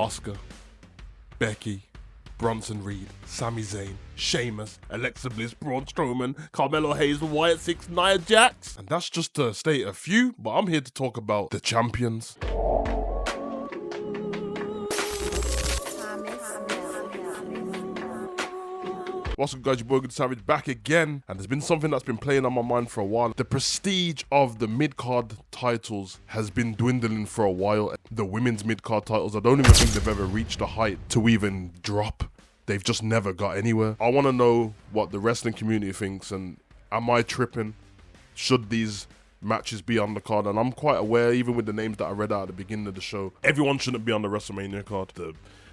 Asuka, Becky, Bronson Reed, Sami Zayn, Sheamus, Alexa Bliss, Braun Strowman, Carmelo Hayes, Wyatt Six, Nia Jax. And that's just to state a few, but I'm here to talk about the champions. What's up guys, your boy Good Savage back again, and there's been something that's been playing on my mind for a while. The prestige of the mid-card titles has been dwindling for a while. The women's mid-card titles, I don't even think they've ever reached a height to even drop. They've just never got anywhere. I want to know what the wrestling community thinks, and am I tripping? Should these matches be on the card? And I'm quite aware, even with the names that I read out at the beginning of the show, everyone shouldn't be on the Wrestlemania card.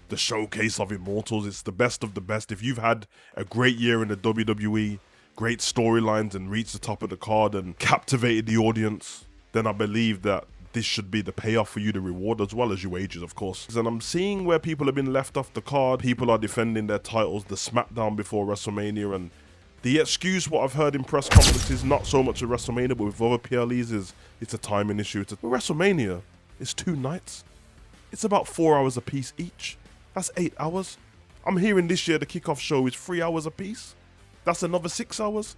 The showcase of immortals, it's the best of the best. If you've had a great year in the WWE, great storylines and reached the top of the card and captivated the audience, then I believe that this should be the payoff for you, the reward, as well as your wages, of course. And I'm seeing where people have been left off the card. People are defending their titles, the SmackDown before WrestleMania, and the excuse, what I've heard in press conferences, not so much at WrestleMania, but with other PLEs, is it's a timing issue. WrestleMania is 2 nights. It's about 4 hours a piece each. That's 8 hours. I'm hearing this year the kickoff show is 3 hours a piece. That's another 6 hours.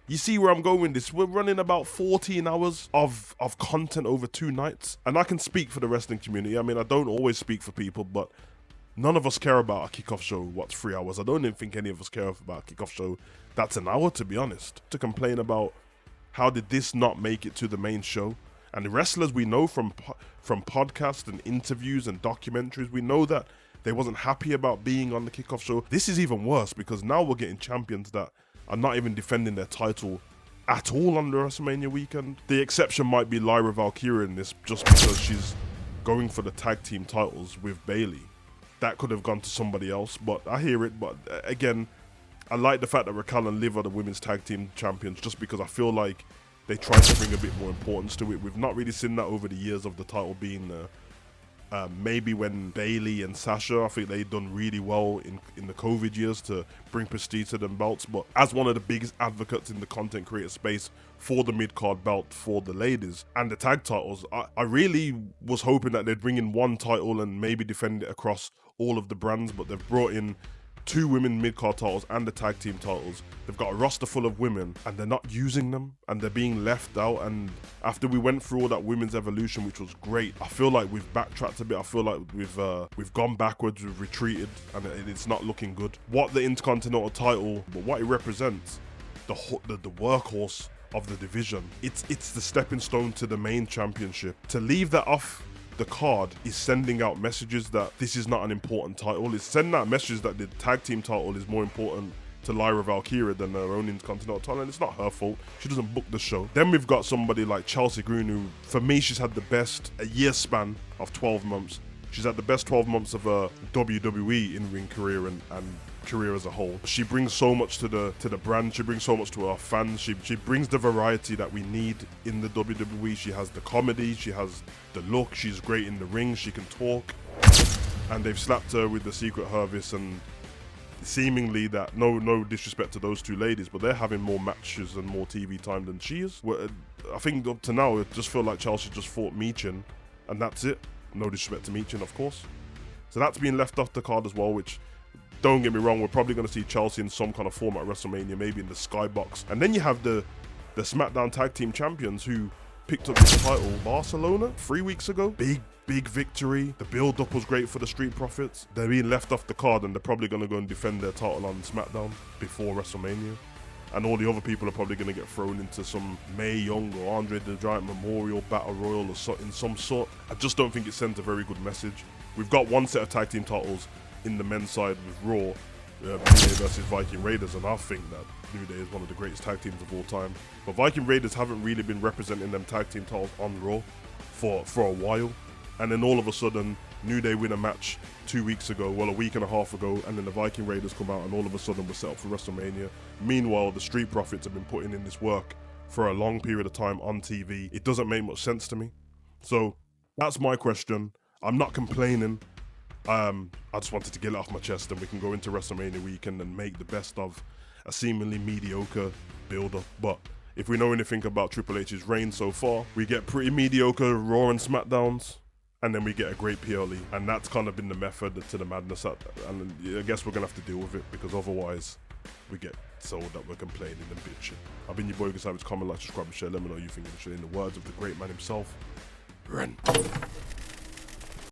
You see where I'm going with this? We're running about 14 hours of content over 2 nights. And I can speak for the wrestling community. I mean, I don't always speak for people, but none of us care about a kickoff show, what's 3 hours. I don't even think any of us care about a kickoff show that's an hour, to be honest. To complain about how did this not make it to the main show. And the wrestlers we know from podcasts and interviews and documentaries, we know that they wasn't happy about being on the kickoff show. This is even worse because now we're getting champions that are not even defending their title at all on the WrestleMania weekend. The exception might be Lyra Valkyria in this, just because she's going for the tag team titles with Bayley. That could have gone to somebody else, but I hear it. But again, I like the fact that Raquel and Liv are the women's tag team champions, just because I feel like they tried to bring a bit more importance to it. We've not really seen that over the years of the title being there. Maybe when Bayley and Sasha, I think they've done really well in the COVID years to bring prestige to them belts. But as one of the biggest advocates in the content creator space for the mid-card belt for the ladies and the tag titles, I really was hoping that they'd bring in one title and maybe defend it across all of the brands, but they've brought in 2 women mid-card titles and the tag team titles. They've got a roster full of women and they're not using them and they're being left out. And after we went through all that women's evolution, which was great, I feel like we've backtracked a bit. I feel like we've gone backwards, we've retreated, and it's not looking good. What the Intercontinental title, but what it represents, the workhorse of the division, it's the stepping stone to the main championship. To leave that off the card is sending out messages that this is not an important title. It's sending out messages that the tag team title is more important to Lyra Valkyria than her own Intercontinental title, and it's not her fault. She doesn't book the show. Then we've got somebody like Chelsea Green, who, for me, she's had the best year span of 12 months. She's had the best 12 months of her WWE in-ring career and career as a whole. She brings so much to the brand. She brings so much to our fans. She brings the variety that we need in the WWE. She has the comedy, she has the look, she's great in the ring, she can talk. And they've slapped her with the Secret Service, and seemingly that, no disrespect to those 2 ladies, but they're having more matches and more TV time than she is. I think up to now, it just felt like Chelsea just fought Meechin, and that's it. No disrespect to Meechin, of course. So that's been left off the card as well, which, don't get me wrong, we're probably going to see Chelsea in some kind of format at WrestleMania, maybe in the Skybox. And then you have the SmackDown Tag Team Champions, who picked up this title Barcelona 3 weeks ago. Big victory. The build-up was great for the Street Profits. They're being left off the card, and they're probably going to go and defend their title on SmackDown before WrestleMania. And all the other people are probably going to get thrown into some Mae Young or Andre the Giant Memorial Battle Royal or in some sort. I just don't think it sends a very good message. We've got one set of tag team titles in the men's side with Raw, New Day versus Viking Raiders, and I think that New Day is one of the greatest tag teams of all time. But Viking Raiders haven't really been representing them tag team titles on Raw for a while. And then all of a sudden, New Day win a match 2 weeks ago, well, a week and a half ago, and then the Viking Raiders come out and all of a sudden we're set up for WrestleMania. Meanwhile, the Street Profits have been putting in this work for a long period of time on TV. It doesn't make much sense to me. So that's my question. I'm not complaining. I just wanted to get it off my chest, and we can go into WrestleMania weekend and make the best of a seemingly mediocre build-up. But if we know anything about Triple H's reign so far, we get pretty mediocre Raw and SmackDowns, and then we get a great PLE. And that's kind of been the method to the madness. And I guess we're going to have to deal with it, because otherwise we get told that we're complaining and bitching. I've been your boy, Hugo Savage. Comment, like, subscribe, and share. Let me know what you think of the show. In the words of the great man himself, Ren.